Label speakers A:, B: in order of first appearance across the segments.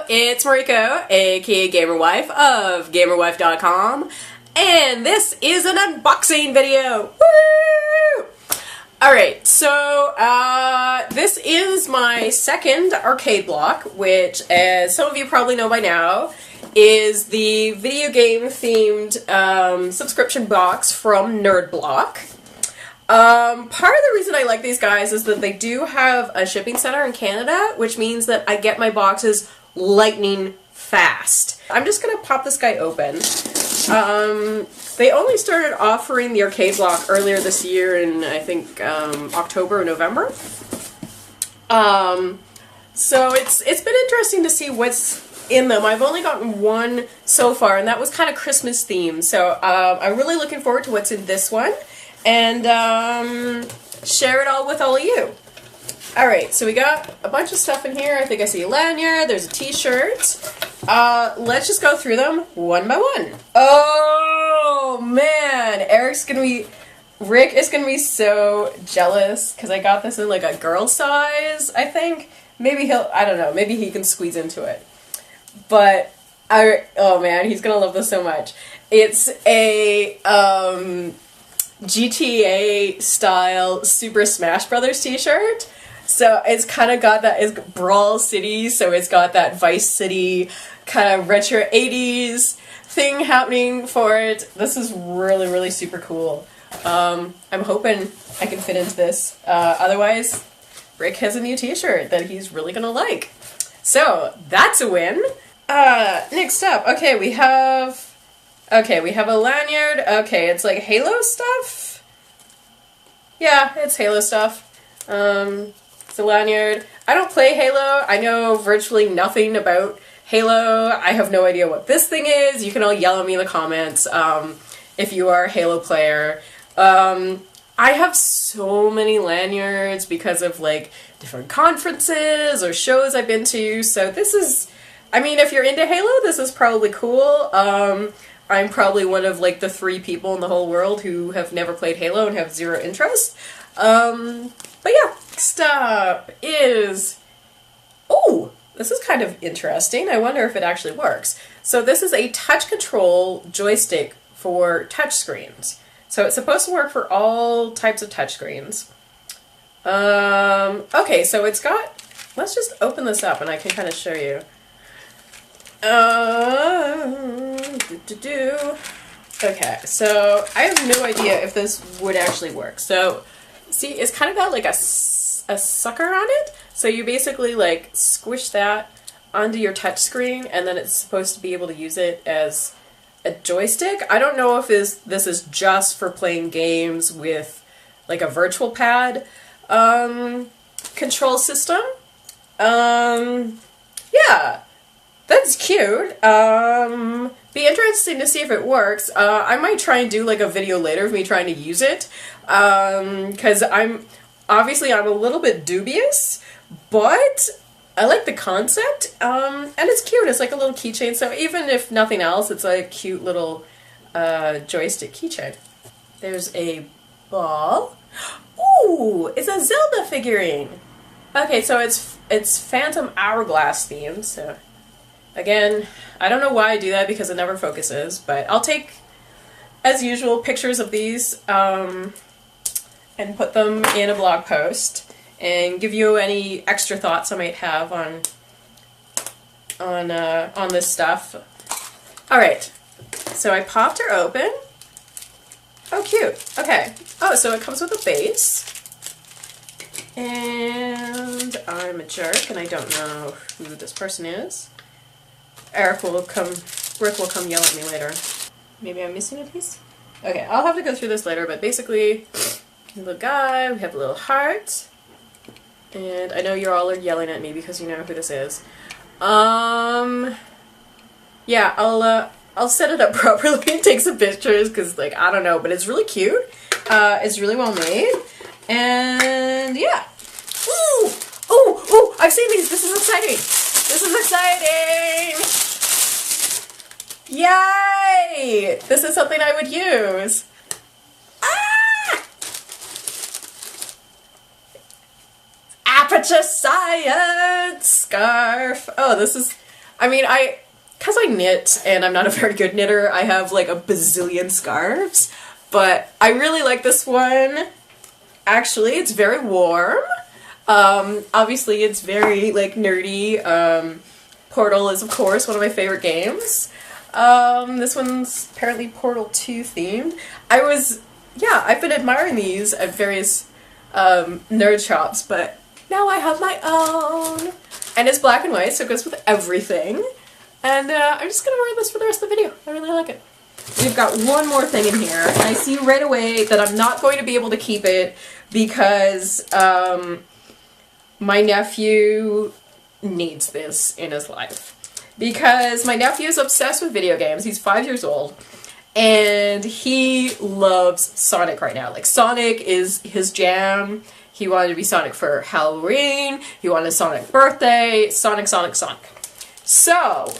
A: it's Mariko, aka Gamerwife of GamerWife.com, and this is an unboxing video! Woo! Alright, so this is my second arcade block, which, as some of you probably know by now, is the video game themed subscription box from NerdBlock. Part of the reason I like these guys is that they do have a shipping center in Canada, which means that I get my boxes lightning fast. I'm just gonna pop this guy open. They only started offering the arcade block earlier this year in, I think, October or November. So it's been interesting to see what's in them. I've only gotten one so far, and that was kind of Christmas themed. So I'm really looking forward to what's in this one, and share it all with all of you. Alright, so we got a bunch of stuff in here. I think I see a lanyard, there's a t-shirt. Let's just go through them one by one. Oh man, Rick is gonna be so jealous because I got this in like a girl size, I think. Maybe I don't know, maybe he can squeeze into it. But, oh man, he's gonna love this so much. It's a, GTA style Super Smash Brothers t-shirt. So it's kind of got that, it's Brawl City, so it's got that Vice City kind of retro 80s thing happening for it. This is really, really super cool. I'm hoping I can fit into this. Otherwise, Rick has a new t-shirt that he's really gonna like. So, that's a win. Next up, okay, we have a lanyard. Okay, it's like Halo stuff? Yeah, it's Halo stuff. It's a lanyard. I don't play Halo. I know virtually nothing about Halo. I have no idea what this thing is. You can all yell at me in the comments if you are a Halo player. I have so many lanyards because of like different conferences or shows I've been to. So this is, I mean, if you're into Halo, this is probably cool. I'm probably one of like the 3 people in the whole world who have never played Halo and have zero interest. But yeah, next up is, oh, this is kind of interesting. I wonder if it actually works. So this is a touch control joystick for touchscreens. So it's supposed to work for all types of touchscreens. Okay, so it's got, let's just open this up and I can kind of show you. Okay, so I have no idea if this would actually work. So, see, it's kind of got like a sucker on it. So you basically like squish that onto your touch screen and then it's supposed to be able to use it as a joystick. I don't know if this is just for playing games with like a virtual pad control system. Yeah. That's cute. Be interesting to see if it works. I might try and do like a video later of me trying to use it. Cause I'm a little bit dubious, but I like the concept. And it's cute. It's like a little keychain. So even if nothing else, it's a cute little, joystick keychain. There's a ball. Ooh, it's a Zelda figurine. Okay, so it's Phantom Hourglass themed, so. Again, I don't know why I do that because it never focuses, but I'll take, as usual, pictures of these and put them in a blog post and give you any extra thoughts I might have on this stuff. All right, so I popped her open. Oh, cute. Okay. Oh, so it comes with a base. And I'm a jerk, and I don't know who this person is. Rick will come yell at me later. Maybe I'm missing a piece? Okay, I'll have to go through this later, but basically, the little guy, we have a little heart, and I know you all are yelling at me because you know who this is. Yeah, I'll set it up properly and take some pictures, because, like, I don't know, but it's really cute. It's really well made, and yeah. Ooh! Ooh! Ooh! I've seen these! This is exciting! This is exciting! Yay! This is something I would use. Ah! Aperture Science scarf. Oh, this is, I mean, because I knit and I'm not a very good knitter, I have like a bazillion scarves, but I really like this one. Actually, it's very warm. Obviously it's very like nerdy. Portal is of course one of my favorite games. This one's apparently Portal 2 themed. I've been admiring these at various nerd shops, but now I have my own. And it's black and white, so it goes with everything. And I'm just gonna wear this for the rest of the video. I really like it. We've got one more thing in here, and I see right away that I'm not going to be able to keep it because my nephew needs this in his life. Because my nephew is obsessed with video games. He's 5 years old, and he loves Sonic right now. Like, Sonic is his jam. He wanted to be Sonic for Halloween. He wanted a Sonic birthday. Sonic, Sonic, Sonic. So,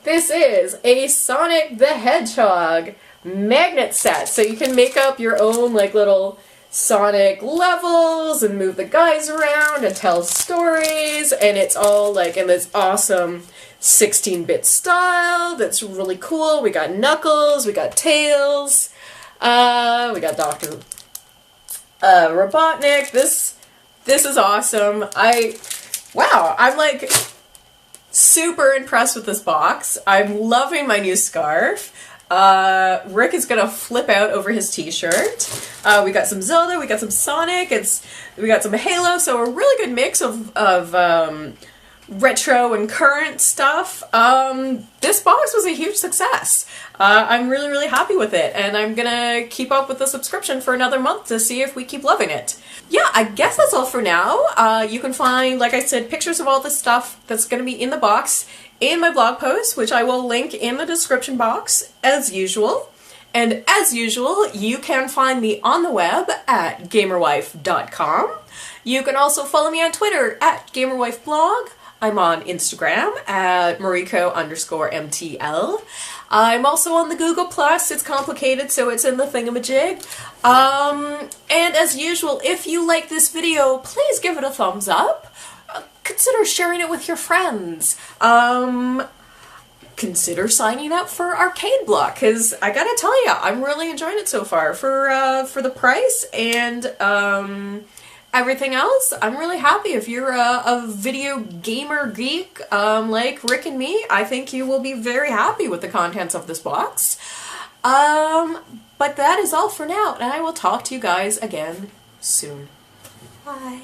A: this is a Sonic the Hedgehog magnet set. So you can make up your own like little Sonic levels and move the guys around and tell stories, and it's all like in this awesome 16-bit style that's really cool. We got Knuckles, we got Tails, we got Dr. Robotnik. This is awesome. I'm like super impressed with this box. I'm loving my new scarf. Rick is gonna flip out over his t-shirt. We got some Zelda, we got some Sonic, we got some Halo, so a really good mix of retro and current stuff. This box was a huge success. I'm really, really happy with it, and I'm gonna keep up with the subscription for another month to see if we keep loving it. Yeah, I guess that's all for now. You can find, like I said, pictures of all the stuff that's gonna be in the box in my blog post, which I will link in the description box, as usual. And as usual, you can find me on the web at gamerwife.com. You can also follow me on Twitter at gamerwifeblog. I'm on Instagram at Mariko_MTL. I'm also on the Google+. It's complicated, so it's in the thingamajig. And as usual, if you like this video, please give it a thumbs up. Consider sharing it with your friends. Consider signing up for Arcade Block, because I gotta tell you, I'm really enjoying it so far. For the price and everything else, I'm really happy. If you're a video gamer geek like Rick and me, I think you will be very happy with the contents of this box. But that is all for now, and I will talk to you guys again soon. Bye.